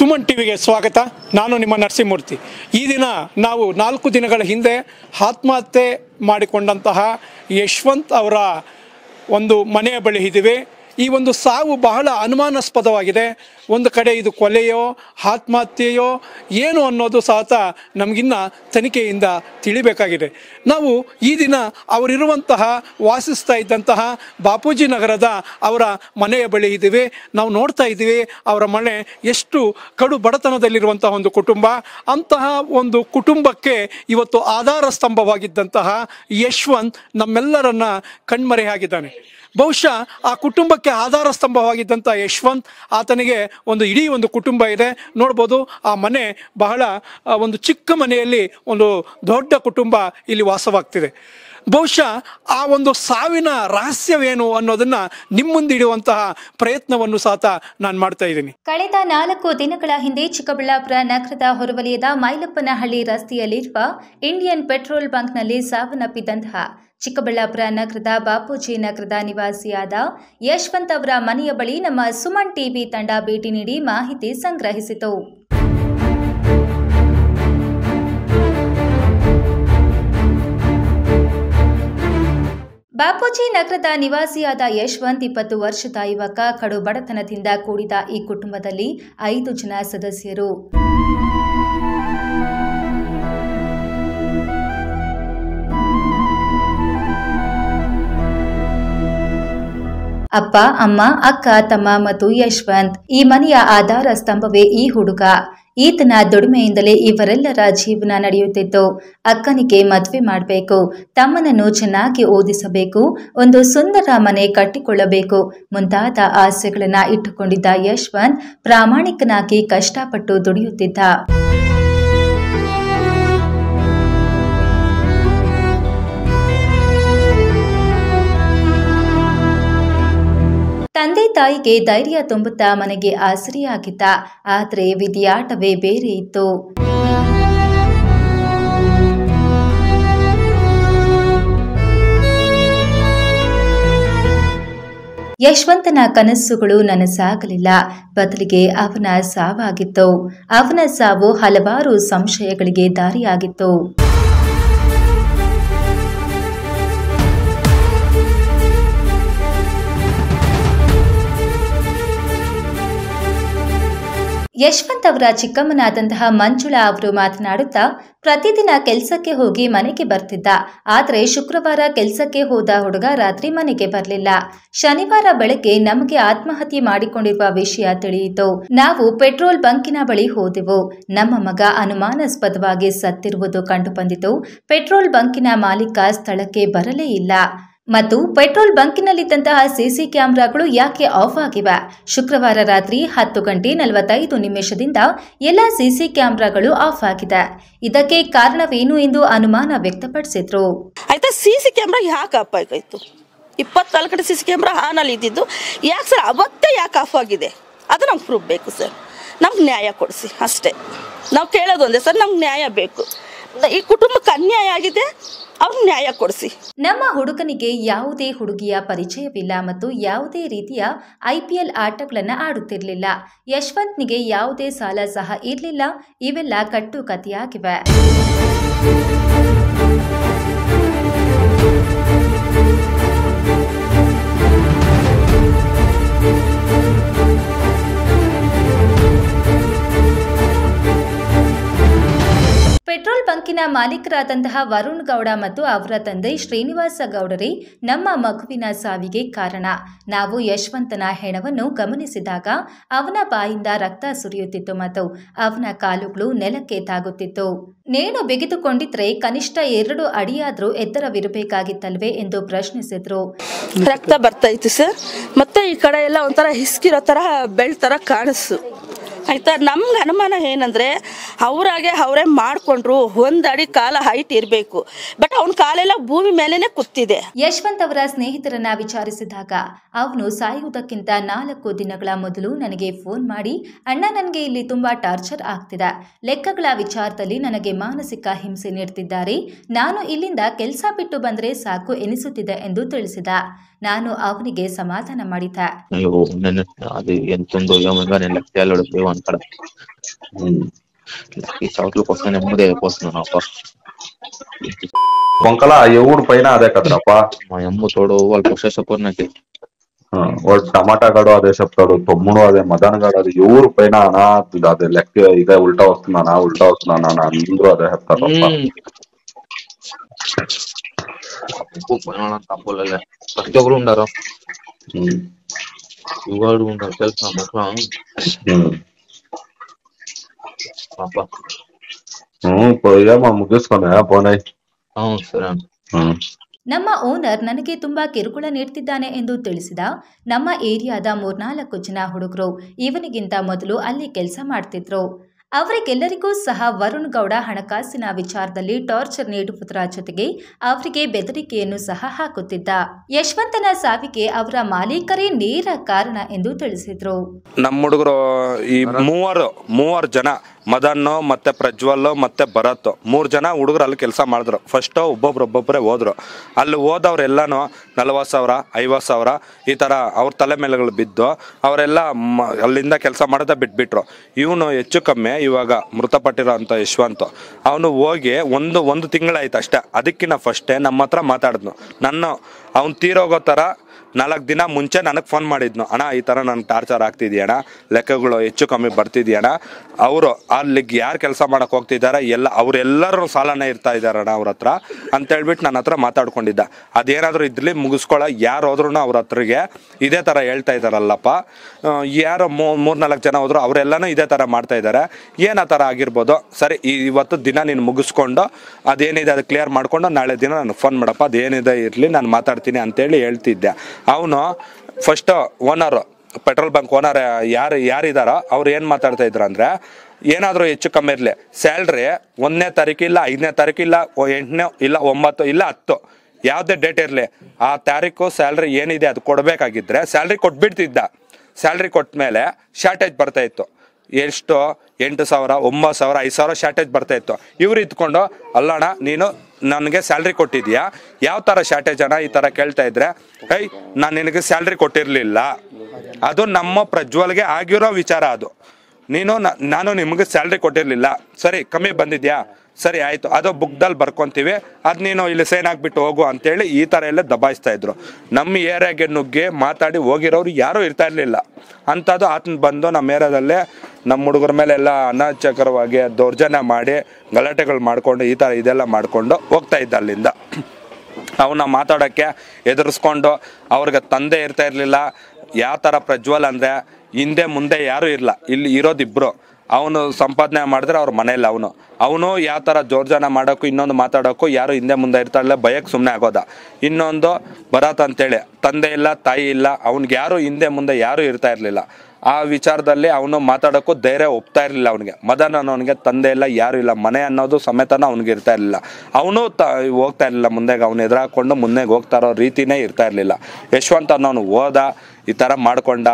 ಸುಮನ್ ಟಿವಿಗೆ ಸ್ವಾಗತ. ನಾನು ನಿಮ್ಮ ನರಸಿಂಹಮೂರ್ತಿ. ಈ ದಿನ ನಾವು 4 ದಿನಗಳ ಹಿಂದೆ ಆತ್ಮಹತ್ಯೆ ಮಾಡಿಕೊಂಡಂತಹ ಯಶವಂತ್ ಅವರ ಒಂದು ಮನೆಯ ಬಳಿ ಇದ್ದೀವಿ. ಈ ಒಂದು ಸಾವು ಬಹಳ ಅನುಮಾನಾಸ್ಪದವಾಗಿದೆ. ಒಂದು ಕಡೆ ಇದು ಕೊಲೆಯೋ ಆತ್ಮಹತ್ಯೆಯೋ ಏನು ಅನ್ನೋದು ಸಹ ನಮಗಿನ್ನ ತನಿಖೆಯಿಂದ ತಿಳಿಬೇಕಾಗಿದೆ. ನಾವು ಈ ದಿನ ಅವರಿರುವಂತಹ ವಾಸಿಸ್ತಾ ಇದ್ದಂತಹ ಬಾಪೂಜಿ ನಗರದ ಅವರ ಮನೆಯ ಬಳಿ ಇದ್ದೀವಿ. ನಾವು ನೋಡ್ತಾ ಇದ್ದೀವಿ ಅವರ ಮನೆ ಎಷ್ಟು ಕಡು ಬಡತನದಲ್ಲಿರುವಂತಹ ಒಂದು ಕುಟುಂಬ. ಅಂತಹ ಒಂದು ಕುಟುಂಬಕ್ಕೆ ಇವತ್ತು ಆಧಾರ ಸ್ತಂಭವಾಗಿದ್ದಂತಹ ಯಶವಂತ್ ನಮ್ಮೆಲ್ಲರನ್ನ ಕಣ್ಮರೆಯಾಗಿದ್ದಾನೆ. ಬಹುಶಃ ಆ ಕುಟುಂಬಕ್ಕೆ ಆಧಾರ ಸ್ತಂಭವಾಗಿದ್ದಂಥ ಯಶವಂತ್, ಆತನಿಗೆ ಇಡೀ ಒಂದು ಕುಟುಂಬ ಇದೆ. ನೋಡ್ಬೋದು ಆ ಮನೆ ಬಹಳ ಒಂದು ಚಿಕ್ಕ ಮನೆಯಲ್ಲಿ ಒಂದು ದೊಡ್ಡ ಕುಟುಂಬ ಇಲ್ಲಿ ವಾಸವಾಗ್ತಿದೆ. ಬಹುಶಃ ಆ ಒಂದು ಸಾವಿನ ರಹಸ್ಯವೇನು ಅನ್ನೋದನ್ನ ನಿಮ್ಮ ಮುಂದೆ ಇಡುವಂತಹ ಪ್ರಯತ್ನವನ್ನು ಸಹ ನಾನು ಮಾಡ್ತಾ ಇದ್ದೀನಿ. ಕಳೆದ 4 ದಿನಗಳ ಹಿಂದೆ ಚಿಕ್ಕಬಳ್ಳಾಪುರ ನಗರದ ಹೊರವಲಯದ ಮೈಲಪ್ಪನಹಳ್ಳಿ ರಸ್ತೆಯಲ್ಲಿರುವ ಇಂಡಿಯನ್ ಪೆಟ್ರೋಲ್ ಬಂಕ್ನಲ್ಲಿ ಸಾವನ್ನಪ್ಪಿದಂತಹ ಚಿಕ್ಕಬಳ್ಳಾಪುರ ನಗರದ ಬಾಪೂಜಿ ನಗರದ ನಿವಾಸಿಯಾದ ಯಶವಂತ್ ಅವರ ಮನೆಯ ಬಳಿ ನಮ್ಮ ಸುಮನ್ ಟಿವಿ ತಂಡ ಭೇಟಿ ನೀಡಿ ಮಾಹಿತಿ ಸಂಗ್ರಹಿಸಿತು. ಬಾಪೂಜಿ ನಗರದ ನಿವಾಸಿಯಾದ ಯಶವಂತ್ 20 ವರ್ಷದ ಯುವಕ. ಕಡು ಬಡತನದಿಂದ ಕೂಡಿದ ಈ ಕುಟುಂಬದಲ್ಲಿ 5 ಜನ ಸದಸ್ಯರು. ಅಪ್ಪ, ಅಮ್ಮ, ಅಕ್ಕ, ತಮ್ಮ ಮತ್ತು ಯಶವಂತ್. ಈ ಮನೆಯ ಆಧಾರ ಸ್ತಂಭವೇ ಈ ಹುಡುಗ. ಈತನ ದುಡಿಮೆಯಿಂದಲೇ ಇವರೆಲ್ಲರ ಜೀವನ ನಡೆಯುತ್ತಿತ್ತು. ಅಕ್ಕನಿಗೆ ಮದುವೆ ಮಾಡಬೇಕು, ತಮ್ಮನನ್ನು ಚೆನ್ನಾಗಿ ಓದಿಸಬೇಕು, ಒಂದು ಸುಂದರ ಮನೆ ಕಟ್ಟಿಕೊಳ್ಳಬೇಕು ಮುಂತಾದ ಆಸೆಗಳನ್ನ ಇಟ್ಟುಕೊಂಡಿದ್ದ ಯಶವಂತ್ ಪ್ರಾಮಾಣಿಕನಾಗಿ ಕಷ್ಟಪಟ್ಟು ದುಡಿಯುತ್ತಿದ್ದ. ತಂದೆ ತಾಯಿಗೆ ಧೈರ್ಯ ತುಂಬುತ್ತಾ ಮನೆಗೆ ಆಸರೆಯಾಗಿದ್ದ. ಆದರೆ ವಿಧಿಯಾಟವೇ ಬೇರೆ ಇತ್ತು. ಯಶವಂತನ ಕನಸುಗಳು ನನಸಾಗಲಿಲ್ಲ. ಬದಲಿಗೆ ಅವನ ಸಾವಾಗಿತ್ತು. ಅವನ ಸಾವು ಹಲವಾರು ಸಂಶಯಗಳಿಗೆ ದಾರಿಯಾಗಿತ್ತು. ಯಶವಂತ್ ಅವರ ಚಿಕ್ಕಮ್ಮನಾದಂತಹ ಮಂಜುಳಾ ಅವರು ಮಾತನಾಡುತ್ತಾ, ಪ್ರತಿದಿನ ಕೆಲಸಕ್ಕೆ ಹೋಗಿ ಮನೆಗೆ ಬರ್ತಿದ್ದ. ಆದರೆ ಶುಕ್ರವಾರ ಕೆಲಸಕ್ಕೆ ಹೋದ ಹುಡುಗ ರಾತ್ರಿ ಮನೆಗೆ ಬರಲಿಲ್ಲ. ಶನಿವಾರ ಬೆಳಗ್ಗೆ ನಮಗೆ ಆತ್ಮಹತ್ಯೆ ಮಾಡಿಕೊಂಡಿರುವ ವಿಷಯ ತಿಳಿಯಿತು. ನಾವು ಪೆಟ್ರೋಲ್ ಬಂಕಿನ ಬಳಿ ಹೋದೆವು. ನಮ್ಮ ಮಗ ಅನುಮಾನಾಸ್ಪದವಾಗಿ ಸತ್ತಿರುವುದು ಕಂಡುಬಂದಿತು. ಪೆಟ್ರೋಲ್ ಬಂಕಿನ ಮಾಲೀಕ ಸ್ಥಳಕ್ಕೆ ಬರಲೇ ಇಲ್ಲ ಮತ್ತು ಪೆಟ್ರೋಲ್ ಬಂಕಿನಲ್ಲಿದ್ದಂತಹ ಸಿಸಿ ಕ್ಯಾಮೆರಾಗಳು ಯಾಕೆ ಆಫ್ ಆಗಿವೆ? ಶುಕ್ರವಾರ ರಾತ್ರಿ 10:45 ಎಲ್ಲ ಸಿಸಿ ಕ್ಯಾಮೆರಾಗಳು ಆಫ್ ಆಗಿದೆ. ಇದಕ್ಕೆ ಕಾರಣವೇನು ಎಂದು ಅನುಮಾನ ವ್ಯಕ್ತಪಡಿಸಿದ್ರು. ಆಯ್ತಾ, ಸಿಸಿ ಕ್ಯಾಮ್ರಾ ಯಾಕೆ ಆಫ್ ಆಗಾಯ್ತು? 24 ಕಡೆ ಸಿಸಿ ಕ್ಯಾಮ್ರಾ ಆನ್ ಅಲ್ಲಿ ಇದ್ದಿದ್ದು ಯಾಕೆ ಸರ್ ಅವತ್ತೇ ಯಾಕೆ ಆಫ್ ಆಗಿದೆ? ಅದು ನಮ್ಗೆ ಪ್ರೂಫ್ ಬೇಕು ಸರ್. ನಮ್ಗೆ ನ್ಯಾಯ ಕೊಡಿಸಿ ಅಷ್ಟೇ. ನಾವು ಕೇಳೋದು ಒಂದೇ ಸರ್, ನಮ್ಗೆ ನ್ಯಾಯ ಬೇಕು. ಈ ಕುಟುಂಬಕ್ಕೆ ಅನ್ಯಾಯ ಆಗಿದೆ, ಅವ್ರು ನ್ಯಾಯ ಕೊಡಿಸಿ. ನಮ್ಮ ಹುಡುಗನಿಗೆ ಯಾವುದೇ ಹುಡುಗಿಯ ಪರಿಚಯವಿಲ್ಲ ಮತ್ತು ಯಾವುದೇ ರೀತಿಯ IPL ಆಟಗಳನ್ನು ಆಡುತ್ತಿರಲಿಲ್ಲ. ಯಶವಂತ್ನಿಗೆ ಯಾವುದೇ ಸಾಲ ಸಹ ಇರಲಿಲ್ಲ. ಇವೆಲ್ಲ ಕಟ್ಟುಕತೆಯಾಗಿವೆ. ಪೆಟ್ರೋಲ್ ಬಂಕಿನ ಮಾಲೀಕರಾದಂತಹ ವರುಣ್ ಗೌಡ ಮತ್ತು ಅವರ ತಂದೆ ಶ್ರೀನಿವಾಸ ಗೌಡರೇ ನಮ್ಮ ಮಗುವಿನ ಸಾವಿಗೆ ಕಾರಣ. ನಾವು ಯಶವಂತನ ಹೆಣವನ್ನು ಗಮನಿಸಿದಾಗ ಅವನ ಬಾಯಿಂದ ರಕ್ತ ಸುರಿಯುತ್ತಿತ್ತು ಮತ್ತು ಅವನ ಕಾಲುಗಳು ನೆಲಕ್ಕೆ ತಾಗುತ್ತಿತ್ತು. ನೇಣು ಬಿಗಿದುಕೊಂಡಿದ್ರೆ ಕನಿಷ್ಠ 2 ಅಡಿಯಾದ್ರೂ ಎತ್ತರವಿರಬೇಕಾಗಿತ್ತಲ್ವೇ ಎಂದು ಪ್ರಶ್ನಿಸಿದ್ರು. ರಕ್ತ ಬರ್ತಾ ಇತ್ತು ಸರ್. ಮತ್ತೆ ಈ ಕಡೆ ಎಲ್ಲ ಒಂಥರ ಹಿಸ್ಕಿರೋ ತರ ಬೆಳ್ ತರ ಕಾಣಿಸ್ತು. ಆಯ್ತಾ, ನಮ್ಗೆ ಅನುಮಾನ ಏನಂದ್ರೆ ಅವರಾಗೆ ಅವರೇ ಮಾಡಿಕೊಂಡ್ರು. 1 ಅಡಿ ಕಾಲ ಹೈಟ್ ಇರಬೇಕು, ಬಟ್ ಅವನ ಕಾಲೆಲ್ಲ ಭೂಮಿ ಮೇಲೇನೆ ಕೂತಿದೆ. ಯಶವಂತ್ ಅವರ ಸ್ನೇಹಿತರನ್ನ ವಿಚಾರಿಸಿದಾಗ ಅವನು ಸಾಯುವುದಕ್ಕಿಂತ 4 ದಿನಗಳ ಮೊದಲು ನನಗೆ ಫೋನ್ ಮಾಡಿ, ಅಣ್ಣ ನನಗೆ ಇಲ್ಲಿ ತುಂಬಾ ಟಾರ್ಚರ್ ಆಗ್ತಿದೆ, ಲೆಕ್ಕಗಳ ವಿಚಾರದಲ್ಲಿ ನನಗೆ ಮಾನಸಿಕ ಹಿಂಸೆ ನೀಡ್ತಿದ್ದಾರೆ, ನಾನು ಇಲ್ಲಿಂದ ಕೆಲಸ ಬಿಟ್ಟು ಬಂದ್ರೆ ಸಾಕು ಎನಿಸುತ್ತಿದೆ ಎಂದು ತಿಳಿಸಿದ. ನಾನು ಅವನಿಗೆ ಸಮಾಧಾನ ಮಾಡಿದೆ. అది ఎంతుందో ఏమో నేను లెక్కలు అక్కడ ఈ చోట్ల కోసం నెమ్మది అయిపోతున్నాను అప్ప. వంకల ఎవరు పైన అదే కదరప్ప, మా అమ్మ తోడు వాళ్ళు పొసేసపోరు నాకు. వాడు టమాటా గడు అదే చెప్తాడు, తమ్ముడు అదే, మదన్ గడు అది, ఎవరు పైన అనా అదే లెక్క ఇదే ఉల్టా వస్తున్నానా అందరూ అదే చెప్తారు. తప్పులే ప్రతి ఒక్కరు ఉండారు, ఇవాడు ఉంటారు తెలుసా మొత్తం. పోయా ముగిసుకున్నా పోనాయి. సరే. ನಮ್ಮ ಓನರ್ ನನಗೆ ತುಂಬಾ ಕಿರುಕುಳ ನೀಡ್ತಿದ್ದಾನೆ ಎಂದು ತಿಳಿಸಿದ. ನಮ್ಮ ಏರಿಯಾದ 3-4 ಜನ ಹುಡುಗರು ಇವನಿಗಿಂತ ಮೊದಲು ಅಲ್ಲಿ ಕೆಲಸ ಮಾಡ್ತಿದ್ರು. ಅವರಿಗೆಲ್ಲರಿಗೂ ಸಹ ವರುಣ್ ಗೌಡ ಹಣಕಾಸಿನ ವಿಚಾರದಲ್ಲಿ ಟಾರ್ಚರ್ ನೀಡುವುದರ ಜೊತೆಗೆ ಅವರಿಗೆ ಬೆದರಿಕೆಯನ್ನು ಸಹ ಹಾಕುತ್ತಿದ್ದ. ಯಶವಂತನ ಸಾವಿಗೆ ಅವರ ಮಾಲೀಕರೇ ನೇರ ಕಾರಣ ಎಂದು ತಿಳಿಸಿದ್ರು. ನಮ್ಮ ಹುಡುಗರು ಈ ಮೂವರು ಜನ, ಮದನ್ ಮತ್ತೆ ಪ್ರಜ್ವಲ್ ಮತ್ತೆ ಭರತ್, 3 ಜನ ಹುಡುಗರು ಅಲ್ಲಿ ಕೆಲಸ ಮಾಡಿದ್ರು. ಫಸ್ಟ್ ಒಬ್ಬೊಬ್ಬರೇ ಹೋದ್ರು. ಅಲ್ಲಿ ಹೋದವ್ರೆಲ್ಲಾನು 40,000 50,000 ಈ ತರ ಅವ್ರ ತಲೆ ಮೇಲೆಗಳು ಬಿದ್ದು ಅವರೆಲ್ಲ ಅಲ್ಲಿಂದ ಕೆಲಸ ಮಾಡೋದ ಬಿಟ್ಬಿಟ್ರು. ಇವನು ಹೆಚ್ಚು ಕಮ್ಮಿ ಇವಾಗ ಮೃತಪಟ್ಟಿರೋ ಅಂತ ಯಶವಂತ್, ಅವನು ಹೋಗಿ ಒಂದು ತಿಂಗಳಾಯ್ತು ಅಷ್ಟೇ. ಅದಕ್ಕಿಂತ ಫಸ್ಟೇ ನಮ್ಮ ಹತ್ರ ಮಾತಾಡಿದ್ನು. ಅವ್ನು ತೀರೋಗೋ ಥರ 4 ದಿನ ಮುಂಚೆ ನನಗೆ ಫೋನ್ ಮಾಡಿದ್ನು, ಅಣ್ಣ ಈ ಥರ ನನಗೆ ಟಾರ್ಚರ್ ಆಗ್ತಿದ್ಯಣ್ಣ, ಲೆಕ್ಕಗಳು ಹೆಚ್ಚು ಕಮ್ಮಿ ಬರ್ತಿದ್ಯಣ್ಣ, ಅವರು ಅಲ್ಲಿಗೆ ಯಾರು ಕೆಲಸ ಮಾಡೋಕೆ ಹೋಗ್ತಿದ್ದಾರೆ ಅವರೆಲ್ಲರೂ ಸಾಲನೇ ಇರ್ತಾ ಇದ್ದಾರಣ್ಣ ಅವ್ರ ಹತ್ರ ಅಂತೇಳ್ಬಿಟ್ಟು ನನ್ನ ಹತ್ರ ಮಾತಾಡ್ಕೊಂಡಿದ್ದ. ಅದೇನಾದರೂ ಇದ್ರಲ್ಲಿ ಮುಗಿಸ್ಕೊಳ್ಳೋ ಯಾರು ಹೋದ್ರೂ ಅವ್ರ ಹತ್ರಗೆ ಇದೇ ಥರ ಹೇಳ್ತಾ ಇದ್ದಾರಲ್ಲಪ್ಪ, ಯಾರು 3-4 ಜನ ಹೋದ್ರು ಅವರೆಲ್ಲನೂ ಇದೇ ಥರ ಮಾಡ್ತಾ ಇದ್ದಾರೆ, ಏನು ಆ ಥರ ಆಗಿರ್ಬೋದು, ಸರಿ ಇವತ್ತು ದಿನ ನೀನು ಮುಗಿಸ್ಕೊಂಡು ಅದೇನಿದೆ ಅದು ಕ್ಲಿಯರ್ ಮಾಡ್ಕೊಂಡು ನಾಳೆ ದಿನ ನನಗೆ ಫೋನ್ ಮಾಡಪ್ಪ, ಅದೇನಿದೆ ಇರಲಿ ನಾನು ಮಾತಾಡ್ತೀನಿ ಅಂತೇಳಿ ಹೇಳ್ತಿದ್ದೆ. ಅವನು first owner, petrol bunk owner ಯಾರಿದಾರೋ ಅವ್ರು ಏನು ಮಾತಾಡ್ತಾ ಇದ್ರು ಅಂದರೆ, ಏನಾದರೂ ಹೆಚ್ಚು ಕಮ್ಮಿ ಇರಲಿ, ಸ್ಯಾಲ್ರಿ 1ನೇ ತಾರೀಕು ಇಲ್ಲ 5ನೇ ತಾರೀಕು ಇಲ್ಲ 8ನೇ ಇಲ್ಲ 9 ಇಲ್ಲ 10 ಯಾವುದೇ ಡೇಟ್ ಇರಲಿ, ಆ ತಾರೀಕು ಸ್ಯಾಲ್ರಿ ಏನಿದೆ ಅದು ಕೊಡಬೇಕಾಗಿದ್ದರೆ ಸ್ಯಾಲ್ರಿ ಕೊಟ್ಬಿಡ್ತಿದ್ದ. ಸ್ಯಾಲ್ರಿ ಕೊಟ್ಟ ಮೇಲೆ ಶಾರ್ಟೇಜ್ ಬರ್ತಾ ಇತ್ತು. ಎಷ್ಟು 8,000 9,000 5,000 ಶಾರ್ಟೇಜ್ ಬರ್ತಾ ಇತ್ತು. ಇವ್ರು ಇದ್ಕೊಂಡು, ಅಲ್ಲಣ್ಣ ನೀನು ನನಗೆ ಸ್ಯಾಲ್ರಿ ಕೊಟ್ಟಿದ್ಯಾ, ಯಾವ ಥರ ಶಾರ್ಟೇಜ್ ಅಣ್ಣ ಈ ಥರ ಕೇಳ್ತಾ ಇದ್ರೆ, ನಾನು ನಿನಗೆ ಸ್ಯಾಲ್ರಿ ಕೊಟ್ಟಿರಲಿಲ್ಲ, ಅದು ನಮ್ಮ ಪ್ರಜ್ವಲ್ಗೆ ಆಗಿರೋ ವಿಚಾರ, ಅದು ನಾನು ನಿಮಗೆ ಸ್ಯಾಲ್ರಿ ಕೊಟ್ಟಿರಲಿಲ್ಲ, ಸರಿ ಕಮ್ಮಿ ಬಂದಿದ್ಯಾ, ಸರಿ ಆಯಿತು, ಅದು ಬುಕ್ದಲ್ಲಿ ಬರ್ಕೊತೀವಿ, ಅದು ನೀನು ಇಲ್ಲಿ ಸೈನ್ ಆಗಿಬಿಟ್ಟು ಹೋಗು ಅಂತೇಳಿ ಈ ಥರ ಎಲ್ಲ ದಬಾಯಿಸ್ತಾ ಇದ್ರು. ನಮ್ಮ ಏರಿಯಾಗೆ ನುಗ್ಗಿ ಮಾತಾಡಿ ಹೋಗಿರೋರು ಯಾರೂ ಇರ್ತಾ ಇರಲಿಲ್ಲ. ಅಂಥದ್ದು ಆತನ ಬಂದು ನಮ್ಮ ಏರಿಯಾದಲ್ಲೇ ನಮ್ಮ ಹುಡುಗರ ಮೇಲೆ ಎಲ್ಲ ಅನಾಚಕರವಾಗಿ ದೌರ್ಜನ್ಯ ಮಾಡಿ ಗಲಾಟೆಗಳು ಮಾಡಿಕೊಂಡು ಈ ಥರ ಇದೆಲ್ಲ ಮಾಡಿಕೊಂಡು ಹೋಗ್ತಾ ಇದ್ದ ಅಲ್ಲಿಂದ. ಅವನ್ನ ಮಾತಾಡೋಕ್ಕೆ ಎದುರಿಸ್ಕೊಂಡು, ಅವ್ರಿಗೆ ತಂದೆ ಇರ್ತಾ ಇರಲಿಲ್ಲ. ಯಾವ ಥರ ಪ್ರಜ್ವಲ್ ಅಂದರೆ ಹಿಂದೆ ಮುಂದೆ ಯಾರೂ ಇರಲ್ಲ, ಇಲ್ಲಿ ಇರೋದಿಬ್ಬರು. ಅವನು ಸಂಪಾದನೆ ಮಾಡಿದ್ರೆ ಅವ್ರ ಮನೇಲಿ ಅವನು ಯಾವ ಥರ ದೌರ್ಜನ್ಯ ಮಾಡೋಕ್ಕೂ ಇನ್ನೊಂದು ಮಾತಾಡೋಕ್ಕೂ ಯಾರು ಹಿಂದೆ ಮುಂದೆ ಇರ್ತಾಯಿಲ್ಲ, ಭಯಕ್ಕೆ ಸುಮ್ಮನೆ ಆಗೋದ. ಇನ್ನೊಂದು ಭರತ್ ಅಂತೇಳಿ ತಂದೆ ಇಲ್ಲ ತಾಯಿ ಇಲ್ಲ, ಅವ್ನಿಗೆ ಯಾರು ಹಿಂದೆ ಮುಂದೆ ಯಾರೂ ಇರ್ತಾ ಇರಲಿಲ್ಲ. ಆ ವಿಚಾರದಲ್ಲಿ ಅವನು ಮಾತಾಡೋಕ್ಕೂ ಧೈರ್ಯ ಒಪ್ತಾ ಇರಲಿಲ್ಲ. ಅವನಿಗೆ ಮದನ್ ಅನ್ನೋನಿಗೆ ತಂದೆ ಇಲ್ಲ ಯಾರೂ ಇಲ್ಲ, ಮನೆ ಅನ್ನೋದು ಸಮೇತನ ಅವ್ನಿಗೆ ಇರ್ತಾ ಇರಲಿಲ್ಲ. ಅವನು ಹೋಗ್ತಾ ಇರಲಿಲ್ಲ ಮುಂದೆಗೆ, ಅವ್ನು ಎದುರಾಕೊಂಡು ಮುಂದೆಗೆ ಹೋಗ್ತಾ ಇರೋ ರೀತಿನೇ ಇರ್ತಾ ಇರಲಿಲ್ಲ. ಯಶವಂತ್ ಅನ್ನೋನು ಹೋದ, ಈ ಥರ ಮಾಡ್ಕೊಂಡ,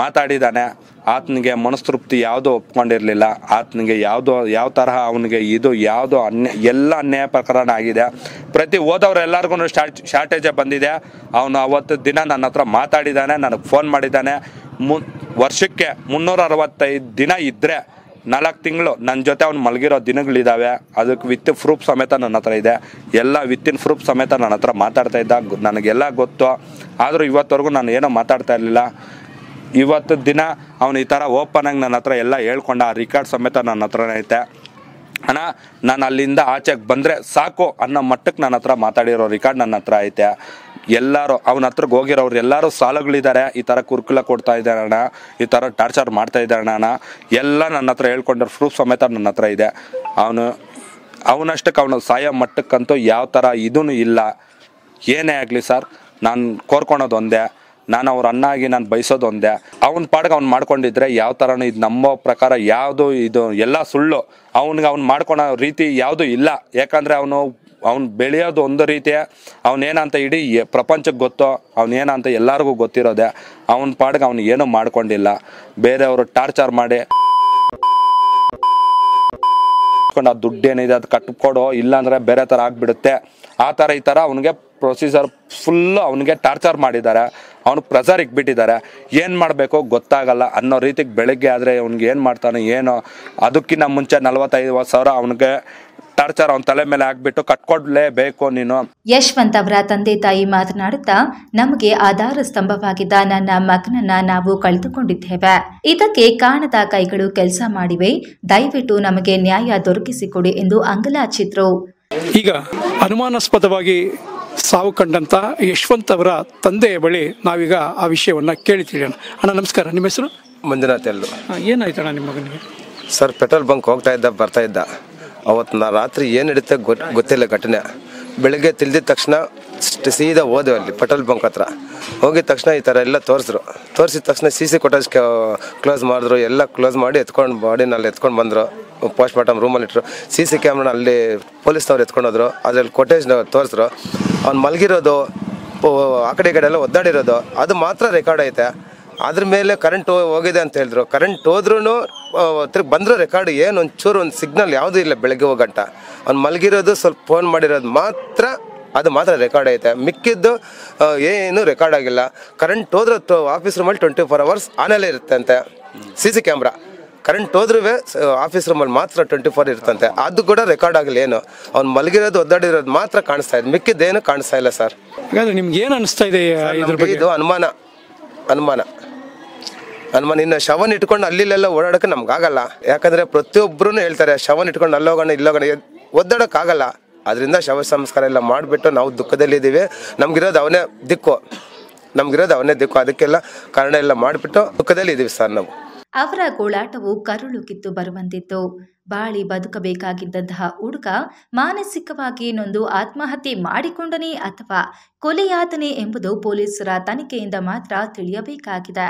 ಮಾತಾಡಿದ್ದಾನೆ. ಆತನಿಗೆ ಮನಸ್ತೃಪ್ತಿ ಯಾವುದೂ ಒಪ್ಕೊಂಡಿರಲಿಲ್ಲ. ಆತನಿಗೆ ಯಾವ ತರಹ ಅವನಿಗೆ ಇದು ಯಾವುದೋ ಎಲ್ಲ ಅನ್ಯಾಯ ಪ್ರಕರಣ ಆಗಿದೆ. ಪ್ರತಿ ಹೋದವ್ರೆಲ್ಲರಿಗೂ ಶಾರ್ಟೇಜೇ ಬಂದಿದೆ. ಅವನು ಅವತ್ತು ದಿನ ನನ್ನ ಹತ್ರ ಮಾತಾಡಿದ್ದಾನೆ, ನನಗೆ ಫೋನ್ ಮಾಡಿದ್ದಾನೆ. ವರ್ಷಕ್ಕೆ 365 ದಿನ ಇದ್ದರೆ 4 ತಿಂಗಳು ನನ್ನ ಜೊತೆ ಅವ್ನು ಮಲಗಿರೋ ದಿನಗಳಿದ್ದಾವೆ. ಅದಕ್ಕೆ ವಿತ್ ಪ್ರೂಫ್ ಸಮೇತ ನನ್ನ ಹತ್ರ ಇದೆ. ಎಲ್ಲ ವಿತ್ತಿನ್ ಪ್ರೂಫ್ ಸಮೇತ ನನ್ನ ಹತ್ರ ಮಾತಾಡ್ತಾ ಇದ್ದ, ನನಗೆಲ್ಲ ಗೊತ್ತು. ಆದರೂ ಇವತ್ತವರೆಗೂ ನಾನು ಏನೋ ಮಾತಾಡ್ತಾ ಇರಲಿಲ್ಲ. ಇವತ್ತು ದಿನ ಅವನು ಈ ಥರ ಓಪನಾಗಿ ನನ್ನ ಹತ್ರ ಎಲ್ಲ ಹೇಳ್ಕೊಂಡ, ಆ ರಿಕಾರ್ಡ್ ಸಮೇತ ನನ್ನ ಹತ್ರನೇ ಐತೆ. ಅಣ್ಣ ನಾನು ಅಲ್ಲಿಂದ ಆಚೆಗೆ ಬಂದರೆ ಸಾಕು ಅನ್ನೋ ಮಟ್ಟಕ್ಕೆ ನನ್ನ ಹತ್ರ ಮಾತಾಡಿರೋ ರಿಕಾರ್ಡ್ ನನ್ನ ಹತ್ರ ಐತೆ. ಎಲ್ಲರೂ ಅವನ ಹತ್ರಕ್ಕೆ ಹೋಗಿರೋರು ಎಲ್ಲರೂ ಸಾಲುಗಳಿದ್ದಾರೆ, ಈ ಥರ ಕುರ್ಕುಲ ಕೊಡ್ತಾ ಇದ್ದಾರೆ ಅಣ್ಣ, ಈ ಥರ ಟಾರ್ಚರ್ ಮಾಡ್ತಾ ಇದ್ದಾರೆ ಅಣ್ಣ, ಎಲ್ಲ ನನ್ನ ಹತ್ರ ಹೇಳ್ಕೊಂಡ್ರೆ ಪ್ರೂಫ್ ಸಮೇತ ನನ್ನ ಹತ್ರ ಇದೆ. ಅವನಷ್ಟಕ್ಕೆ ಅವನು ಸಾಯೋ ಮಟ್ಟಕ್ಕಂತೂ ಯಾವ ಥರ ಇದೂ ಇಲ್ಲ. ಏನೇ ಆಗಲಿ ಸರ್, ನಾನು ಕೋರ್ಕೊಳೋದು ಒಂದೇ, ನಾನು ಅವ್ರ ಅಣ್ಣ ಆಗಿ ನಾನು ಬಯಸೋದು ಒಂದೇ, ಅವನ ಪಾಡ್ಗೆ ಅವ್ನು ಮಾಡ್ಕೊಂಡಿದ್ರೆ ಯಾವ ಥರನೂ ಇದು ನಮ್ಮ ಪ್ರಕಾರ ಯಾವುದು ಇದು ಎಲ್ಲ ಸುಳ್ಳು. ಅವ್ನು ಮಾಡ್ಕೊಳೋ ರೀತಿ ಯಾವುದು ಇಲ್ಲ. ಯಾಕಂದರೆ ಅವ್ನು ಬೆಳೆಯೋದು ಒಂದು ರೀತಿಯ, ಅವನೇನಂತ ಇಡೀ ಪ್ರಪಂಚಕ್ಕೆ ಗೊತ್ತೋ, ಅವನೇನಂತ ಎಲ್ಲರಿಗೂ ಗೊತ್ತಿರೋದೆ. ಅವನ ಪಾಡ್ಗೆ ಅವ್ನು ಏನೂ ಮಾಡ್ಕೊಂಡಿಲ್ಲ. ಬೇರೆಯವರು ಟಾರ್ಚರ್ ಮಾಡಿ ಆ ದುಡ್ಡು ಏನಿದೆ ಅದು ಕಟ್ಕೊಡೋ, ಇಲ್ಲಾಂದ್ರೆ ಬೇರೆ ಥರ ಆಗ್ಬಿಡುತ್ತೆ, ಆ ಥರ ಈ ಥರ ಅವನಿಗೆ ಪ್ರೊಸೀಜರ್ ಫುಲ್ಲು ಅವನಿಗೆ ಟಾರ್ಚರ್ ಮಾಡಿದ್ದಾರೆ. ಅವನು ಪ್ರೆಸರ್ ಇಕ್ಬಿಟ್ಟಿದ್ದಾರೆ. ಏನು ಮಾಡಬೇಕು ಗೊತ್ತಾಗಲ್ಲ ಅನ್ನೋ ರೀತಿಗೆ ಬೆಳಗ್ಗೆ ಆದರೆ ಅವ್ನಿಗೆ ಏನು ಮಾಡ್ತಾನೆ ಏನೋ, ಅದಕ್ಕಿಂತ ಮುಂಚೆ 45,000 ಅವನಿಗೆ ಟಾರ್ಚರ್ ಅವನ ತಲೆ ಮೇಲೆ ಹಾಕ್ಬಿಟ್ಟು ಕಟ್ಕೊಡ್ಲೇಬೇಕು ನೀನು. ಯಶವಂತ್ ಅವರ ತಂದೆ ತಾಯಿ ಮಾತನಾಡುತ್ತಾ, ನಮಗೆ ಆಧಾರ ಸ್ತಂಭವಾಗಿದ್ದ ನನ್ನ ಮಗನನ್ನ ನಾವು ಕಳೆದುಕೊಂಡಿದ್ದೇವೆ. ಇದಕ್ಕೆ ಕಾಣದ ಕೈಗಳು ಕೆಲಸ ಮಾಡಿವೆ. ದಯವಿಟ್ಟು ನಮಗೆ ನ್ಯಾಯ ದೊರಕಿಸಿಕೊಡಿ ಎಂದು ಅಂಗಲಾಚಿದ್ರು. ಈಗ ಅನುಮಾನಾಸ್ಪದವಾಗಿ ಸಾವು ಕಂಡಂತ ಯಶವಂತ್ ಅವರ ತಂದೆಯ ಬಳಿ ನಾವೀಗ ಆ ವಿಷಯವನ್ನ ಕೇಳಿ ತಿಳಿಯೋಣ. ಅಣ್ಣ ನಮಸ್ಕಾರ, ನಿಮ್ಮ ಹೆಸರು? ಮಂಜುನಾಥ್ ಎಲ್ಲು. ಏನಾಯ್ತಣ್ಣ ನಿಮ್ಮ ಮಗನಿಗೆ? ಸರ್, ಪೆಟ್ರೋಲ್ ಬಂಕ್ ಹೋಗ್ತಾ ಇದ್ದ ಬರ್ತಾ ಇದ್ದ. ಅವತ್ತು ರಾತ್ರಿ ಏನು ನಡೀತೆ ಗೊತ್ತಿಲ್ಲ ಘಟನೆ. ಬೆಳಗ್ಗೆ ತಿಳಿದಿದ ತಕ್ಷಣ ಸೀದಾ ಹೋದೆವು ಅಲ್ಲಿ ಪೆಟ್ರೋಲ್ ಬಂಕ್ ಹತ್ರ. ಹೋಗಿದ ತಕ್ಷಣ ಈ ಥರ ಎಲ್ಲ ತೋರಿಸಿದ ತಕ್ಷಣ CC ಫುಟೇಜ್ ಕ್ಲೋಸ್ ಮಾಡಿದ್ರು. ಎಲ್ಲ ಕ್ಲೋಸ್ ಮಾಡಿ ಎತ್ಕೊಂಡು ಬಾಡಿನಲ್ಲಿ ಎತ್ಕೊಂಡು ಬಂದರು. ಪೋಸ್ಟ್ ಮಾರ್ಟಮ್ ರೂಮಲ್ಲಿ ಇಟ್ಟರು. CC ಕ್ಯಾಮ್ರಾನ ಅಲ್ಲಿ ಪೊಲೀಸ್ನವ್ರು ಎತ್ಕೊಂಡೋದ್ರು. ಅದರಲ್ಲಿ ಫುಟೇಜ್ ತೋರಿಸಿದ್ರು. ಅವ್ನು ಮಲಗಿರೋದು, ಆ ಕಡೆ ಈ ಕಡೆ ಎಲ್ಲ ಒದ್ದಾಡಿರೋದು ಅದು ಮಾತ್ರ ರೆಕಾರ್ಡ್ ಐತೆ. ಅದ್ರ ಮೇಲೆ ಕರೆಂಟ್ ಹೋಗಿದೆ ಅಂತ ಹೇಳಿದ್ರು. ಕರೆಂಟ್ ಹೋದ್ರೂ ತಿರ್ಗಿ ಬಂದರೂ ರೆಕಾರ್ಡ್ ಏನು ಒಂಚೂರು ಒಂದು ಸಿಗ್ನಲ್ ಯಾವುದೂ ಇಲ್ಲ. ಬೆಳಗ್ಗೆ ಹೋಗಂಟ ಅವ್ನು ಮಲಗಿರೋದು, ಸ್ವಲ್ಪ ಫೋನ್ ಮಾಡಿರೋದು ಮಾತ್ರ, ಅದು ಮಾತ್ರ ರೆಕಾರ್ಡ್ ಐತೆ. ಮಿಕ್ಕಿದ್ದು ಏನು ರೆಕಾರ್ಡ್ ಆಗಿಲ್ಲ. ಕರೆಂಟ್ ಹೋದ್ರೆ ಆಫೀಸ್ ರೂಮಲ್ಲಿ 24 hours ಆನಲ್ಲೇ ಇರುತ್ತೆ ಅಂತೆ CC ಕ್ಯಾಮ್ರಾ. ಕರೆಂಟ್ ಹೋದ್ರೂ ಆಫೀಸ್ ರೂಮಲ್ಲಿ ಮಾತ್ರ 24 ಇರ್ತಂತೆ. ಅದು ಕೂಡ ರೆಕಾರ್ಡ್ ಆಗಿಲ್ಲ. ಏನು ಅವ್ನು ಮಲಗಿರೋದು ಒದ್ದಾಡಿರೋದು ಮಾತ್ರ ಕಾಣಿಸ್ತಾ ಇದೆ, ಮಿಕ್ಕಿದ್ದೇನು ಕಾಣಿಸ್ತಾ ಇಲ್ಲ ಸರ್. ಹಾಗಾದ್ರೆ ನಿಮ್ಗೆ ಏನು ಅನಿಸ್ತಾ ಇದೆ ಇದ್ರ ಬಗ್ಗೆ? ಇದು ಅನುಮಾನ. ಇನ್ನು ಶವನ್ ಇಟ್ಕೊಂಡು ಅಲ್ಲಿಲ್ಲೆಲ್ಲ ಓಡಾಡಕ್ಕೆ ನಮ್ಗಾಗಲ್ಲ. ಯಾಕಂದ್ರೆ ಪ್ರತಿಯೊಬ್ಬರು ಹೇಳ್ತಾರೆ ಶವನ್ ಇಟ್ಕೊಂಡು ಅಲ್ಲೋಗೋಣ ಇಲ್ಲೋಗೋಣ, ಒದ್ದಾಡೋಕ್ಕಾಗಲ್ಲ. ಅದರಿಂದ ಶವ ಸಂಸ್ಕಾರ ಎಲ್ಲ ಮಾಡಿಬಿಟ್ಟು ನಾವು ದುಃಖದಲ್ಲಿದ್ದೀವಿ. ನಮ್ಗಿರೋದು ಅವನೇ ದಿಕ್ಕು. ಅದಕ್ಕೆಲ್ಲ ಕಾರಣ ಎಲ್ಲ ಮಾಡಿಬಿಟ್ಟು ದುಃಖದಲ್ಲಿ ಇದ್ದೀವಿ ಸರ್ ನಾವು. ಅವರ ಗೋಳಾಟವು ಕರುಳು ಕಿತ್ತು ಬರುವಂತಿತ್ತು. ಬಾಳಿ ಬದುಕಬೇಕಾಗಿದ್ದಂತಹ ಹುಡುಗ ಮಾನಸಿಕವಾಗಿ ನೊಂದು ಆತ್ಮಹತ್ಯೆ ಮಾಡಿಕೊಂಡನೇ ಅಥವಾ ಕೊಲೆಯಾದನೇ ಎಂಬುದು ಪೊಲೀಸರ ತನಿಖೆಯಿಂದ ಮಾತ್ರ ತಿಳಿಯಬೇಕಾಗಿದೆ.